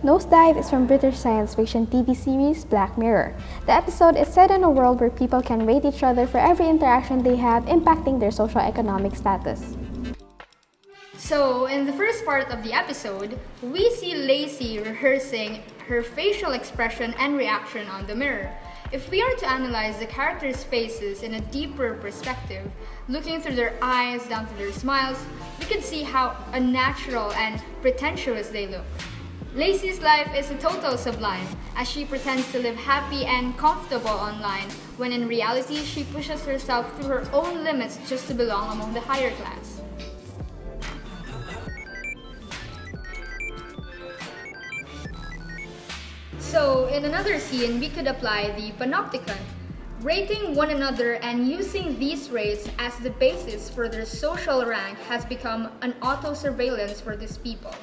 Nosedive is from British science fiction TV series Black Mirror. The episode is set in a world where people can rate each other for every interaction they have, impacting their socio-economic status. So, in the first part of the episode, we see Lacey rehearsing her facial expression and reaction on the mirror. If we are to analyze the characters' faces in a deeper perspective, looking through their eyes down to their smiles, we can see how unnatural and pretentious they look. Lacey's life is a total sublime, as she pretends to live happy and comfortable online, when in reality she pushes herself through her own limits just to belong among the higher class. So, in another scene, we could apply the Panopticon, rating one another and using these rates as the basis for their social rank has become an auto-surveillance for these people.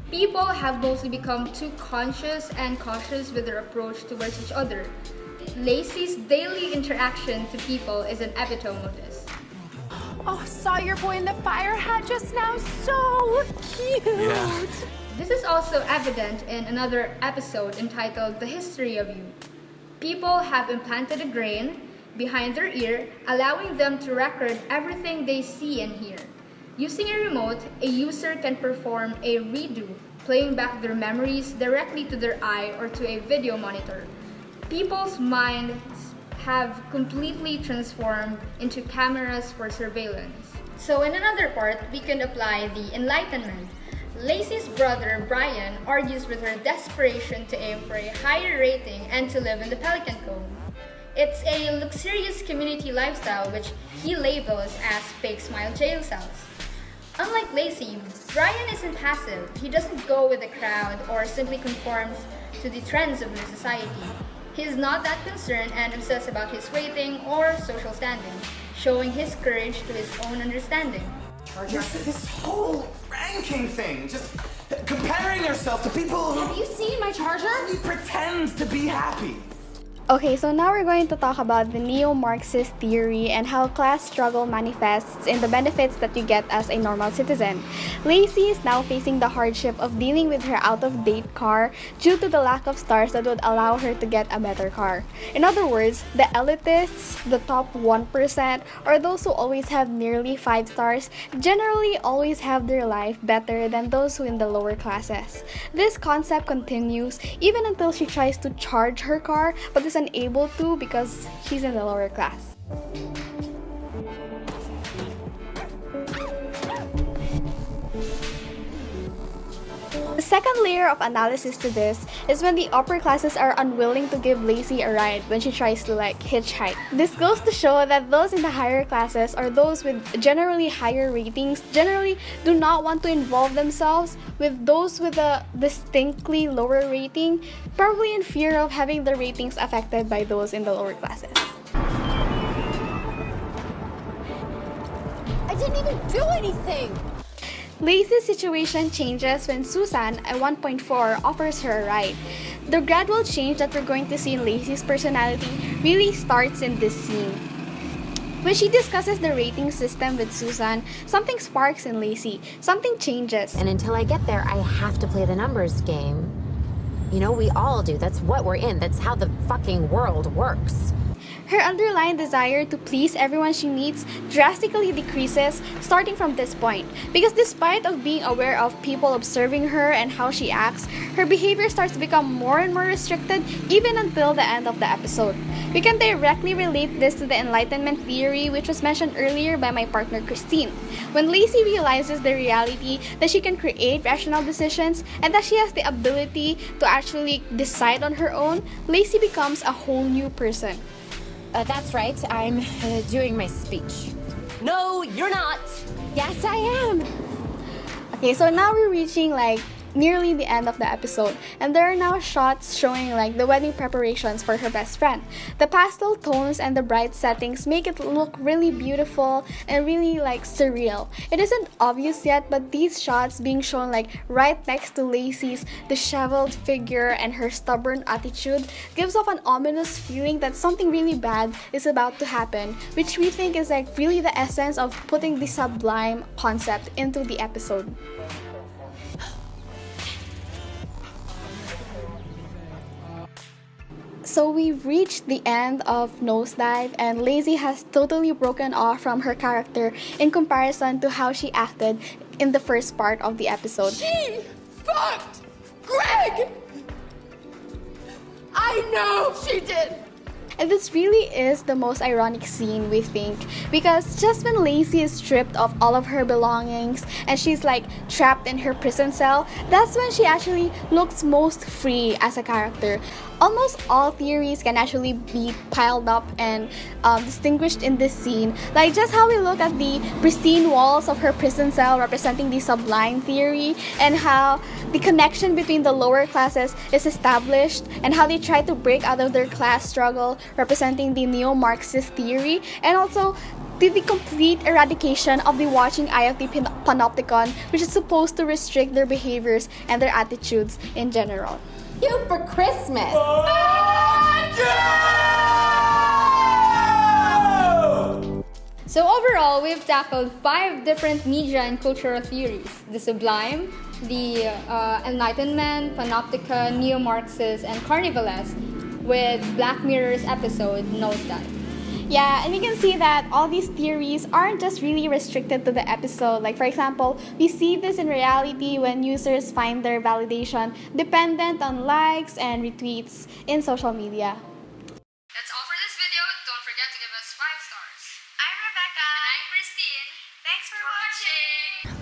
People have mostly become too conscious and cautious with their approach towards each other. Lacey's daily interaction to people is an epitome of this. Oh, saw your boy in the fire hat just now. So cute. Yeah. This is also evident in another episode entitled The History of You. People have implanted a grain behind their ear, allowing them to record everything they see and hear. Using a remote, a user can perform a redo, playing back their memories directly to their eye or to a video monitor. People's minds have completely transformed into cameras for surveillance. So in another part, we can apply the Enlightenment. Lacey's brother, Brian, argues with her desperation to aim for a higher rating and to live in the Pelican Cove. It's a luxurious community lifestyle which he labels as fake smile jail cells. Unlike Lacey, Brian isn't passive. He doesn't go with the crowd or simply conforms to the trends of the society. He's not that concerned and obsessed about his rating or social standing, showing his courage to his own understanding. This whole ranking thing, just comparing yourself to people who... Have you seen my charger? He pretends to be happy. Okay, so now we're going to talk about the Neo-Marxist theory and how class struggle manifests in the benefits that you get as a normal citizen. Lacey is now facing the hardship of dealing with her out-of-date car due to the lack of stars that would allow her to get a better car. In other words, the elitists, the top 1%, or those who always have nearly 5 stars, generally always have their life better than those who in the lower classes. This concept continues even until she tries to charge her car, but is unable to because she's in the lower class. The second layer of analysis to this is when the upper classes are unwilling to give Lacey a ride when she tries to hitchhike. This goes to show that those in the higher classes or those with generally higher ratings generally do not want to involve themselves with those with a distinctly lower rating, probably in fear of having their ratings affected by those in the lower classes. I didn't even do anything. Lacey's situation changes when Susan, a 1.4, offers her a ride. The gradual change that we're going to see in Lacey's personality really starts in this scene. When she discusses the rating system with Susan, something sparks in Lacey. Something changes. And until I get there, I have to play the numbers game. You know, we all do. That's what we're in. That's how the fucking world works. Her underlying desire to please everyone she meets drastically decreases starting from this point, because despite of being aware of people observing her and how she acts, her behavior starts to become more and more restricted even until the end of the episode. We can directly relate this to the Enlightenment theory, which was mentioned earlier by my partner Christine. When Lacey realizes the reality that she can create rational decisions and that she has the ability to actually decide on her own, Lacey becomes a whole new person. That's right. I'm doing my speech. No, you're not. Yes, I am. Okay, so now we're reaching nearly the end of the episode, and there are now shots showing the wedding preparations for her best friend. The pastel tones and the bright settings make it look really beautiful and really surreal. It isn't obvious yet, but these shots being shown right next to Lacey's disheveled figure and her stubborn attitude gives off an ominous feeling that something really bad is about to happen, which we think is really the essence of putting the sublime concept into the episode. So we've reached the end of Nosedive, and Lacey has totally broken off from her character in comparison to how she acted in the first part of the episode. She fucked Greg! I know she did! And this really is the most ironic scene, we think, because just when Lacey is stripped of all of her belongings and she's like trapped in her prison cell, that's when she actually looks most free as a character. Almost all theories can actually be piled up and distinguished in this scene. Like just how we look at the pristine walls of her prison cell representing the sublime theory, and how the connection between the lower classes is established, and how they try to break out of their class struggle representing the Neo-Marxist theory, and also the complete eradication of the watching eye of the Panopticon, which is supposed to restrict their behaviors and their attitudes in general. You for Christmas. So overall, we've tackled 5 different media and cultural theories: the Sublime, the Enlightenment, Panopticon, Neo-Marxist, and Carnivalesque, with Black Mirror's episode Nosedive. Yeah, and we can see that all these theories aren't just really restricted to the episode. Like, for example, we see this in reality when users find their validation dependent on likes and retweets in social media. That's all for this video. Don't forget to give us 5 stars. I'm Rebekah. And I'm Christine. Thanks for watching!